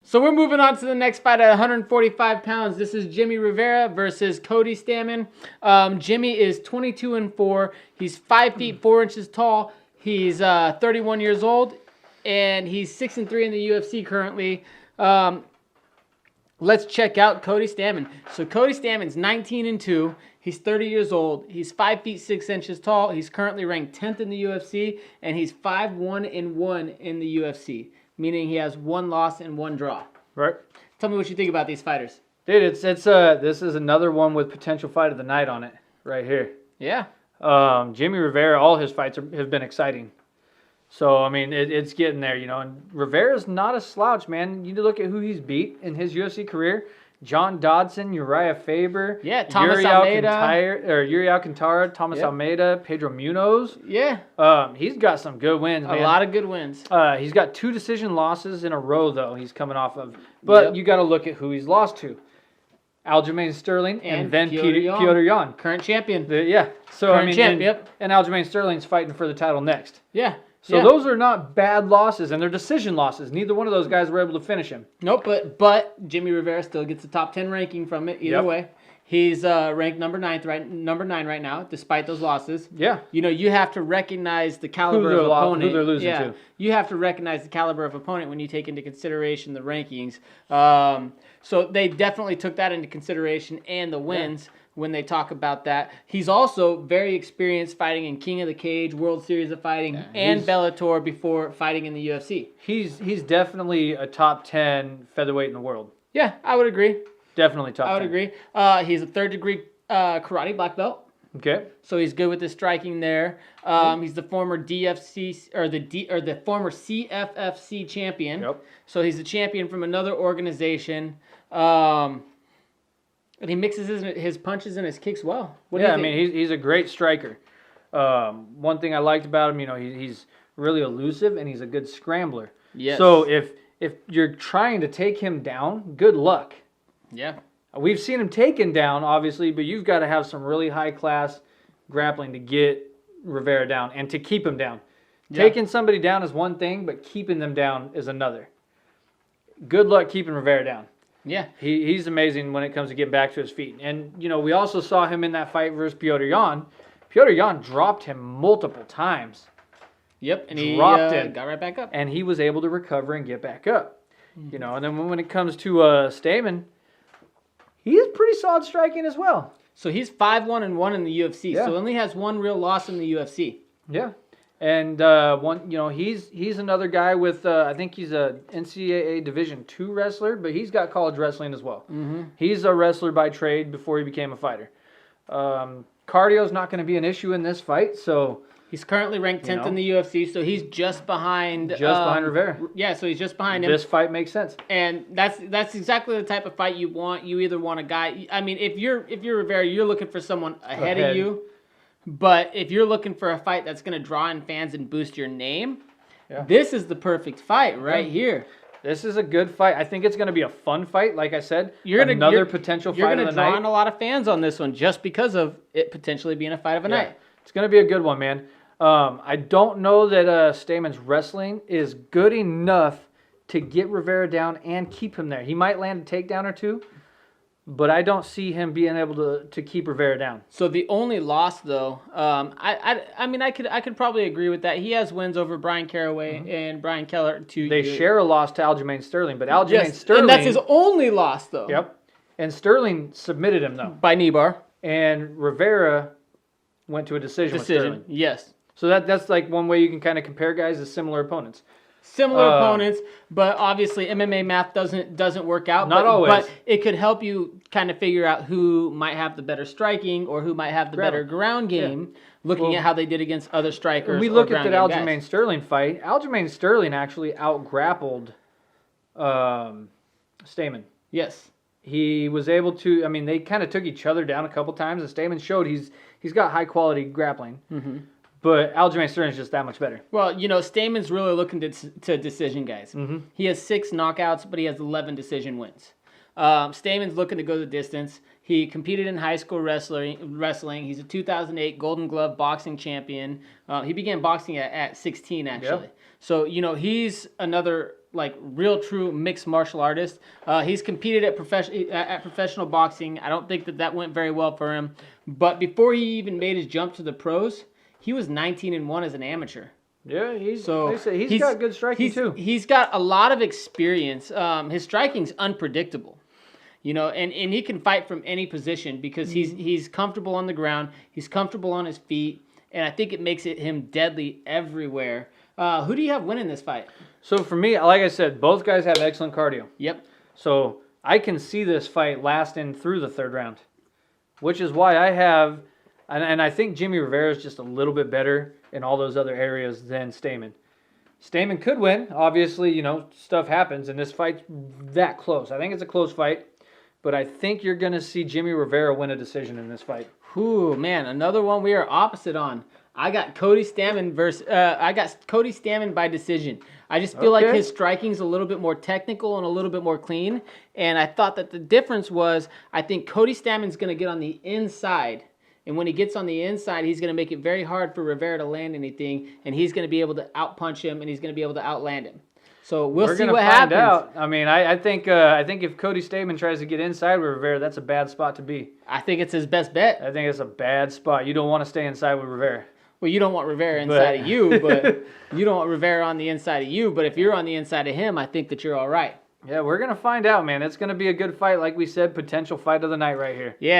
So we're moving on to the next fight at 145 pounds. This is Jimmie Rivera versus Cody Stamann. Jimmie is 22-4. He's 5 feet 4 inches tall. He's 31 years old, and he's 6-3 in the UFC currently. Let's check out Cody Stamann. So Cody Stamann's 19-2. He's 30 years old. He's 5 feet 6 inches tall. He's currently ranked 10th in the UFC, and he's 5-1-1 in the UFC, meaning he has 1 loss and 1 draw. Right. Tell me what you think about these fighters. Dude, this is another one with potential fight of the night on it right here. Yeah. Jimmie Rivera, all his fights have been exciting. So, I mean, it's getting there, you know. And Rivera's not a slouch, man. You look at who he's beat in his UFC career. John Dodson, Uriah Faber. Yeah, Thomas Almeida. Yuri Alcantara, Thomas Almeida, Pedro Munoz. Yeah. He's got some good wins, man. A lot of good wins. He's got 2 decision losses in a row, though, he's coming off of. But you got to look at who he's lost to. Aljamain Sterling and then Petr Yan. Current champion. So, Current champ, and Aljamain Sterling's fighting for the title next. Yeah. So those are not bad losses, and they're decision losses. Neither one of those guys were able to finish him. Nope, but Jimmie Rivera still gets a top 10 ranking from it either way. He's ranked number 9 right now, despite those losses. Yeah. You know, you have to recognize the caliber of opponent. Who they're losing to. You have to recognize the caliber of opponent when you take into consideration the rankings. So they definitely took that into consideration and the wins when they talk about that. He's also very experienced fighting in King of the Cage, World Series of Fighting, and Bellator before fighting in the UFC. He's definitely a top 10 featherweight in the world. Yeah, I would agree. Definitely top 10. I would agree. He's a 3rd degree karate black belt. Okay. So he's good with his striking there. He's the former DFC or the former CFFC champion. Yep. So he's a champion from another organization. And he mixes his punches and his kicks well. I mean, he's a great striker. One thing I liked about him, you know, he's really elusive and he's a good scrambler. Yes. So if you're trying to take him down, good luck. Yeah. We've seen him taken down, obviously, but you've got to have some really high-class grappling to get Rivera down and to keep him down. Yeah. Taking somebody down is one thing, but keeping them down is another. Good luck keeping Rivera down. Yeah. He's amazing when it comes to getting back to his feet. And, you know, we also saw him in that fight versus Petr Yan. Petr Yan dropped him multiple times. Yep, and he dropped him, got right back up. And he was able to recover and get back up. Mm-hmm. You know, and then when it comes to Stamann, he is pretty solid striking as well. So he's 5-1-1 in the UFC. Yeah. So only has 1 real loss in the UFC. Yeah. And he's another guy with I think he's a NCAA Division II wrestler, but he's got college wrestling as well. Mm-hmm. He's a wrestler by trade before he became a fighter. Cardio's not going to be an issue in this fight, so he's currently ranked 10th in the UFC, so he's just behind Rivera. Yeah, so he's just behind him. This fight makes sense, and that's exactly the type of fight you want. You either want a guy. I mean, if you're Rivera, you're looking for someone ahead of you. But if you're looking for a fight that's going to draw in fans and boost your name, this is the perfect fight right here. This is a good fight. I think it's going to be a fun fight. Like I said, another potential fight of the night. You're going to draw in a lot of fans on this one just because of it potentially being a fight of a night. It's going to be a good one, man. I don't know that Stamann's wrestling is good enough to get Rivera down and keep him there. He might land a takedown or two, but I don't see him being able to keep Rivera down. So the only loss, though, I mean, I could probably agree with that. He has wins over Brian Caraway and Brian Keller. They share a loss to Aljamain Sterling, but Aljamain Sterling... and that's his only loss, though. Yep. And Sterling submitted him, though. By knee bar. And Rivera went to a decision with Sterling. Yes. So that's like one way you can kind of compare guys as similar opponents. Similar opponents, but obviously MMA math doesn't work out. Not always. But it could help you kind of figure out who might have the better striking or who might have the better ground game, looking at how they did against other strikers. We look at that Aljamain Sterling fight. Aljamain Sterling actually out-grappled Stamann. Yes. He was able to, I mean, they kind of took each other down a couple times, and Stamann showed he's got high-quality grappling. Mm-hmm. But Aljamain Sterling's just that much better. Well, you know, Stamann's really looking to decision guys. Mm-hmm. He has 6 knockouts, but he has 11 decision wins. Stamann's looking to go the distance. He competed in high school wrestling. He's a 2008 Golden Glove boxing champion. He began boxing at 16, actually. Yep. So, you know, he's another like real true mixed martial artist. He's competed at professional boxing. I don't think that went very well for him. But before he even made his jump to the pros, he was 19-1 as an amateur. Yeah, he's He's got good striking too. He's got a lot of experience. His striking's unpredictable. And he can fight from any position because he's comfortable on the ground. He's comfortable on his feet. And I think it makes him deadly everywhere. Who do you have winning this fight? So for me, like I said, both guys have excellent cardio. Yep. So I can see this fight lasting through the third round, which is why I have, and I think Jimmie Rivera is just a little bit better in all those other areas than Stamann. Stamann could win. Obviously, stuff happens, and this fight's that close. I think it's a close fight, but I think you're going to see Jimmie Rivera win a decision in this fight. Ooh, man, another one we are opposite on. I got Cody Stamann by decision. I just feel like his striking's a little bit more technical and a little bit more clean. And I thought that the difference was, I think Cody Stamann's going to get on the inside. And when he gets on the inside, he's going to make it very hard for Rivera to land anything. And he's going to be able to outpunch him, and he's going to be able to outland him. So we'll see what happens. Out. I mean, I think if Cody Stamann tries to get inside with Rivera, that's a bad spot to be. I think it's his best bet. I think it's a bad spot. You don't want to stay inside with Rivera. Well, you don't want Rivera inside of you, but you don't want Rivera on the inside of you. But if you're on the inside of him, I think that you're all right. Yeah, we're going to find out, man. It's going to be a good fight. Like we said, potential fight of the night right here. Yeah.